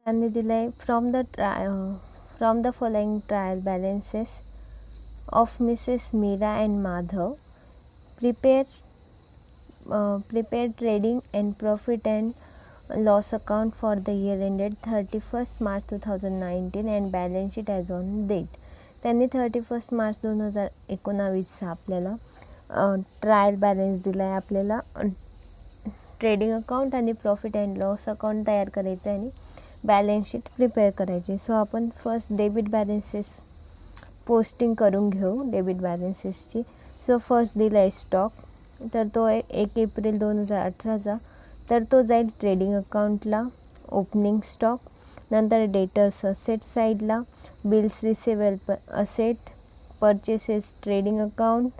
त्यांनी दिले from the following trial balances of Mrs Meera and Madhav prepare trading and profit and loss account for the year ended 31st March 2019 and balance sheet as on date. त्यांनी 31 मार्च 2019 आपल्याला trial balance दिला आहे. आपल्याला trading account आणि profit and loss account तयार करायचं आणि balance sheet prepare करायची. सो आपण फर्स्ट डेबिट बॅलन्सेस पोस्टिंग करून घेऊ डेबिट बॅलन्सेसची. सो फर्स्ट दिला आहे स्टॉक, तर तो आहे 1 एप्रिल 2018चा. तर तो जाईल ट्रेडिंग अकाउंटला ओपनिंग स्टॉक. नंतर डेटर्स असेट साईडला, bills receivable asset, purchases trading account,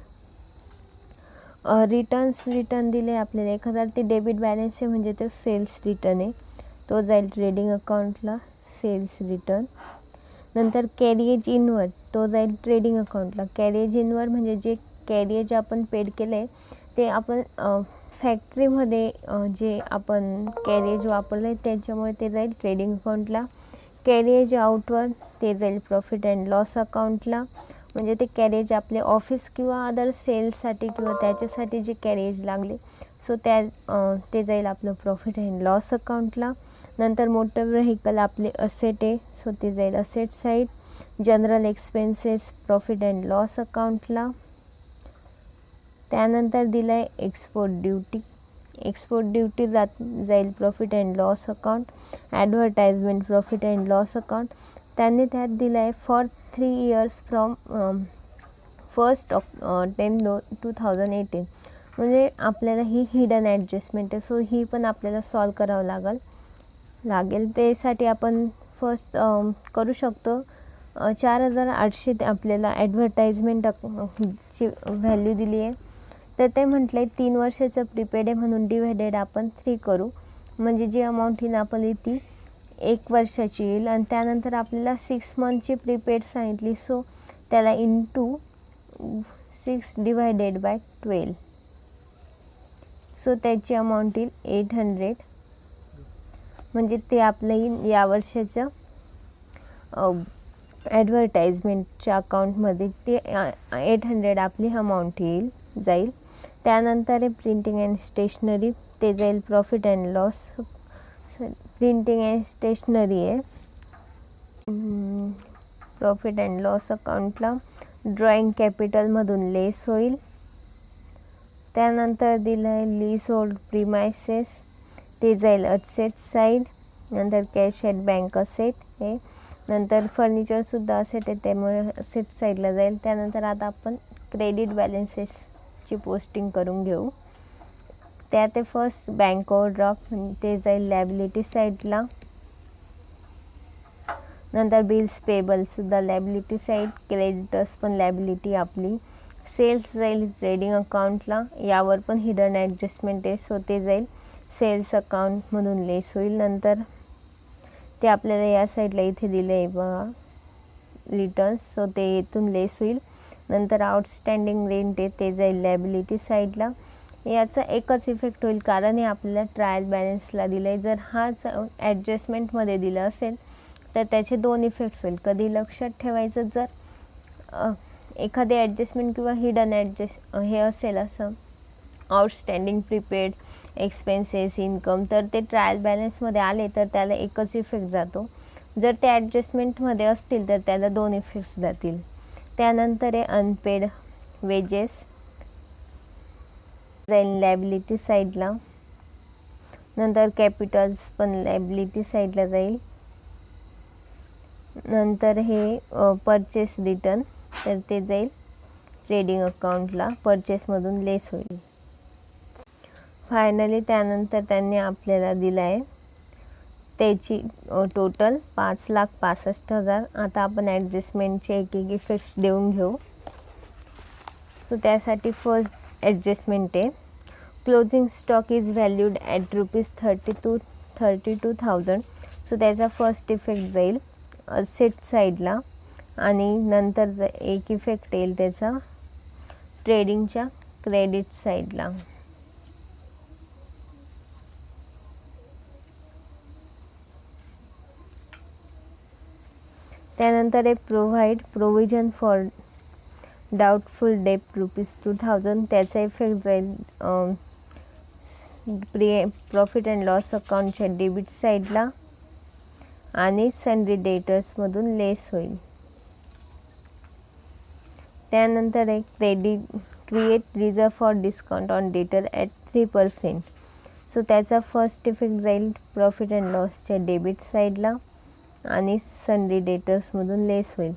return दिले आपल्याला 1000. ते डेबिट बॅलन्स आहे म्हणजे तो सेल्स रिटर्न आहे, तो जाईल ट्रेडिंग अकाउंटला सेल्स रिटर्न. नंतर कॅरिएज इनवर्ड तो जाईल ट्रेडिंग अकाउंटला. कॅरिएज इनवर्ड म्हणजे जे कॅरिएज आपण पेड केलं आहे ते आपण फॅक्टरीमध्ये जे आपण कॅरिएज वापरलं आहे त्याच्यामुळे ते जाईल ट्रेडिंग अकाउंटला. कॅरिएज आउटवर्ड ते जाईल प्रॉफिट अँड लॉस अकाउंटला. म्हणजे ते कॅरिएज आपले ऑफिस किंवा अदर सेल्ससाठी किंवा त्याच्यासाठी जे कॅरिएज लागले सो ते जाईल आपलं प्रॉफिट अँड लॉस अकाउंटला. नंतर मोटर व्हेकल आपले असेट आहे सो ते जाईल asset side. General expenses profit and loss अकाउंटला. त्यानंतर दिलं आहे एक्सपोर्ट ड्युटी जाईल profit and loss account. Advertisement profit and loss account त्यांनी त्यात दिलं आहे for 3 years from 1st October 2018. म्हणजे आपल्याला ही हिडन ॲडजस्टमेंट आहे सो ही पण आपल्याला सॉल्व करावं लागेल. त्यासाठी आपण फर्स्ट करू शकतो. 4800 आपल्याला ॲडव्हर्टाइजमेंट ची व्हॅल्यू दिली आहे. तर ते म्हटलं आहे 3 वर्षाचं प्रीपेड आहे म्हणून डिवायडेड आपण 3 करू म्हणजे जी अमाऊंट येईल आपल्याला ती 1 वर्षाची येईल. आणि त्यानंतर आपल्याला 6 मंथची प्रीपेड सांगितली सो त्याला इंटू 6 डिवायडेड बाय 12 सो त्याची अमाऊंट येईल 800. म्हणजे ते आपलं या वर्षाचं ॲडव्हर्टाइजमेंटच्या अकाउंटमध्ये ते 800 आपली अमाऊंट जाईल. त्यानंतर आहे प्रिंटिंग अँड स्टेशनरी ते जाईल profit and loss. Printing and stationery आहे प्रॉफिट अँड लॉस अकाउंटला. ड्रॉइंग कॅपिटलमधून लेस होईल. त्यानंतर दिलं आहे लीज होल्ड प्रिमायसेस ते जाईल असेट साईड. नंतर कॅश ॲट बँक असेट आहे. नंतर फर्निचरसुद्धा असेट आहे त्यामुळे असेट साईडला जाईल. त्यानंतर आता आपण क्रेडिट बॅलन्सेसची पोस्टिंग करून घेऊ. त्यात ते फर्स्ट बँक ओव्हरड्राफ्ट ते जाईल लॅबिलिटी साईडला. नंतर बिल्स पेबलसुद्धा लॅबिलिटी साईड. क्रेडिटर्स पण लॅबिलिटी आपली. सेल्स जाईल ट्रेडिंग अकाउंटला. यावर पण हिडन ॲडजस्टमेंट आहे सो ते जाईल सेल्स अकाउंटमधून लेस होईल. नंतर ते आपल्याला या साईडला इथे दिलं आहे बघा रिटर्न्स सो ते इथून लेस होईल. नंतर आउटस्टँडिंग रेंट आहे ते जाईल लॅबिलिटी साईडला. याचा एकच इफेक्ट होईल कारण हे आपल्याला ट्रायल बॅलन्सला दिलं आहे. जर हाच ॲडजस्टमेंटमध्ये दिलं असेल तर त्याचे 2 इफेक्ट्स होईल. कधी लक्षात ठेवायचं जर एखादी ॲडजस्टमेंट किंवा हिडन हे असेल असं आउटस्टँडिंग प्रीपेड एक्सपेन्सेस इन्कम तर ते ट्रायल बॅलन्समध्ये आले तर त्याला एकच इफेक्ट जातो. जर ते ॲडजस्टमेंटमध्ये असतील तर त्याला 2 इफेक्ट्स जातील. त्यानंतर आहे अनपेड वेजेस जाईल लॅबिलिटी साईडला. नंतर कॅपिटल्स पण लॅबिलिटी साईडला जाईल. नंतर हे परचेस रिटर्न तर ते जाईल ट्रेडिंग अकाउंटला परचेसमधून लेस होईल. फायनली त्यानंतर त्यांनी आपल्याला दिला आहे त्याची टोटल 5,65,000. आता आपण ॲडजस्टमेंटचे एक इफेक्ट्स देऊन घेऊ. सो त्यासाठी फर्स्ट ॲडजस्टमेंट आहे closing stock is valued at ₹32,000 so त्याचा फर्स्ट इफेक्ट जाईल असेट साईडला. आणि नंतर एक इफेक्ट येईल त्याचा ट्रेडिंगच्या क्रेडिट साईडला. त्यानंतर आहे प्रोव्हिजन फॉर डाऊटफुल डेट ₹2000, त्याचा इफेक्ट जाईल प्रॉफिट अँड लॉस अकाउंटच्या डेबिट साईडला आणि सन्ड्री डेटर्समधून लेस होईल. त्यानंतर एक create reserve for discount on डेटर ॲट 3%. सो त्याचा फर्स्ट इफेक्ट जाईल प्रॉफिट अँड लॉसच्या डेबिट साईडला आणि सन्ड्री डेटर्समधून लेस होईल.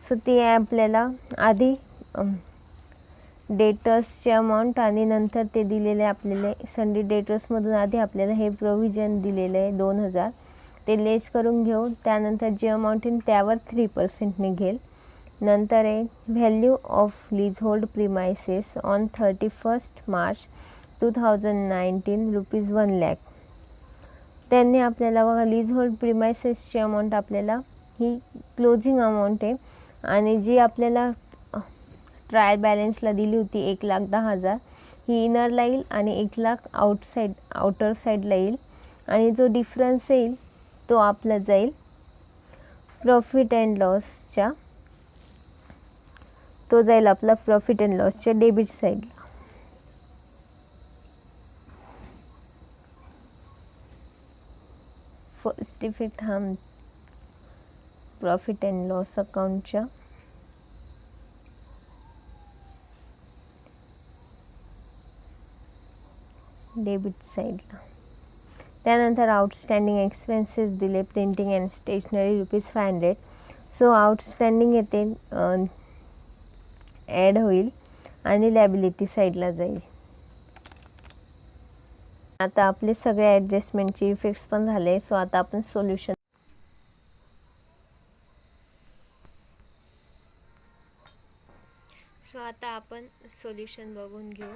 सो ते आपल्याला आधी डेटर्सचे अमाऊंट आणि नंतर ते दिलेले आपल्याला सन्ड्री डेटर्समधून आधी आपल्याला हे प्रोव्हिजन दिलेलं आहे 2000, ते लेस करून घेऊ. त्यानंतर जे अमाऊंट येईल त्यावर 3% निघेल. नंतर आहे value of lease hold premises on 31 March 2019 ₹1,00,000. त्यांनी आपल्याला बघा लीज होल्ड प्रिमायसेसची अमाऊंट आपल्याला ही क्लोजिंग अमाऊंट आहे आणि जी आपल्याला ट्रायल बॅलन्सला दिली होती 1,10,000 ही इनरला येईल आणि 1,00,000 आउटर साईडला येईल आणि जो डिफरन्स येईल तो आपला जाईल प्रॉफिट अँड लॉसच्या डेबिट साईडला. फर्स्ट इफेक्ट हा प्रॉफिट अँड लॉस अकाउंटच्या डेबिट साईडला. त्यानंतर आउटस्टँडिंग एक्सपेन्सेस दिले printing and stationery ₹500. So outstanding येते ॲड होईल आणि लॅबिलिटी साईडला जाईल. आता आपले सगळे ॲडजस्टमेंटचे इफेक्ट्स पण झाले. सो आता आपण सोल्युशन बघून घेऊ.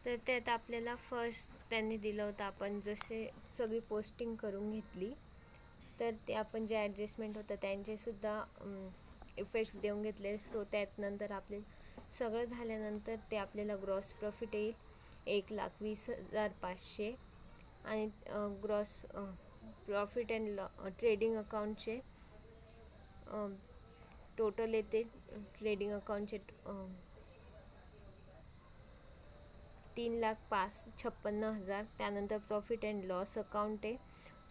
तर त्यात आपल्याला फर्स्ट त्यांनी दिलं होतं, आपण जसे सगळी पोस्टिंग करून घेतली तर ते आपण जे ॲडजस्टमेंट होतं त्यांचेसुद्धा इफेक्ट्स देऊन घेतले. सो त्यात नंतर आपले सगळं झाल्यानंतर ते आपल्याला ग्रॉस प्रॉफिट येईल 1,20,500 आणि ग्रॉस प्रॉफिट अँड ट्रेडिंग अकाउंटचे टोटल येते ट्रेडिंग अकाउंटचे 3,56,000. त्यानंतर प्रॉफिट अँड लॉस अकाउंट आहे.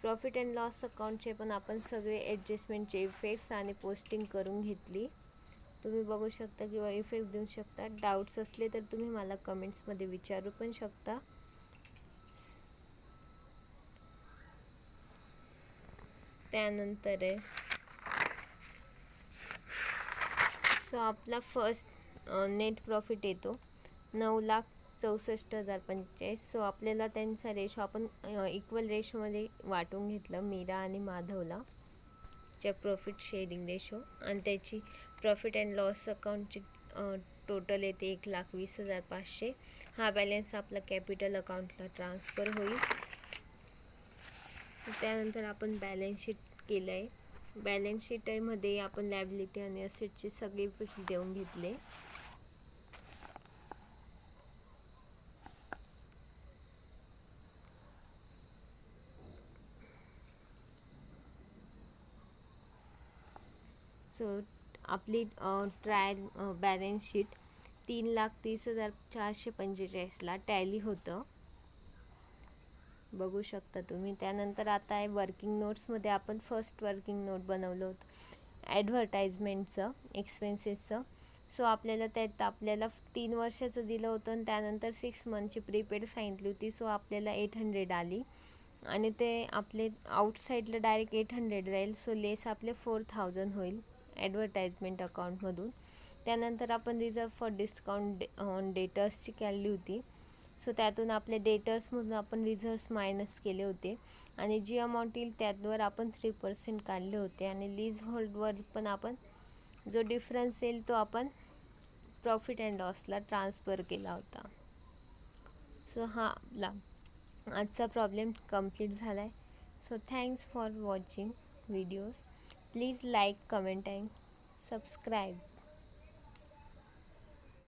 प्रॉफिट अँड लॉस अकाउंटचे पण आपण सगळे ॲडजस्टमेंटचे इफेक्ट्स आणि पोस्टिंग करून घेतली. तुम्ही बघू शकता किंवा इफेक्ट देऊ शकता. डाऊट्स असले तर तुम्ही मला कमेंट्समध्ये विचारू पण शकता. त्यानंतर आहे सो आपला फर्स्ट नेट प्रॉफिट येतो 9,64,045. सो आपल्याला त्यांचा रेशो आपण इक्वल रेशोमध्ये वाटून घेतलं मीरा आणि माधवला च्या प्रॉफिट शेअरिंग रेशो आणि त्याची प्रॉफिट अँड लॉस अकाउंटची टोटल येते 1,20,500. हा बॅलन्स आपला कॅपिटल अकाउंटला ट्रान्सफर होईल. त्यानंतर आपण बॅलन्स शीट केलं आहे. बॅलन्स शीटमध्ये आपण लॅबिलिटी आणि असेटचे सगळे इफेक्ट्स देऊन घेतले. सो आपली ट्रायल बॅलन्स शीट 3,30,445ला टॅली होतं, बघू शकता तुम्ही. त्यानंतर आता आहे वर्किंग नोट्समध्ये आपण फर्स्ट वर्किंग नोट बनवलं होतं ॲडव्हर्टाइजमेंटचं एक्सपेन्सेसचं. सो आपल्याला त्यात आपल्याला 3 वर्षाचं दिलं होतं आणि त्यानंतर 6 मंथची प्रीपेड सांगितली होती. सो आपल्याला 800 आली आणि ते आपले आउटसाईडला डायरेक्ट 800 राहील. सो लेस आपले 4,000 होईल ॲडव्हर्टाइजमेंट अकाउंटमधून. त्यानंतर आपण रिझर्व फॉर डिस्काउंट ऑन डेटर्सची काढली होती. सो त्यातून आपले डेटर्समधून आपण रिझर्व्स मायनस केले होते आणि जी अमाऊंट येईल त्यावर आपण 3% काढले होते आणि लीज होल्डवर पण आपण जो डिफरन्स येईल तो आपण प्रॉफिट अँड लॉसला ट्रान्सफर केला होता. सो हा आपला आजचा प्रॉब्लेम कंप्लीट झाला आहे. So thanks for watching videos. Please like, comment and subscribe.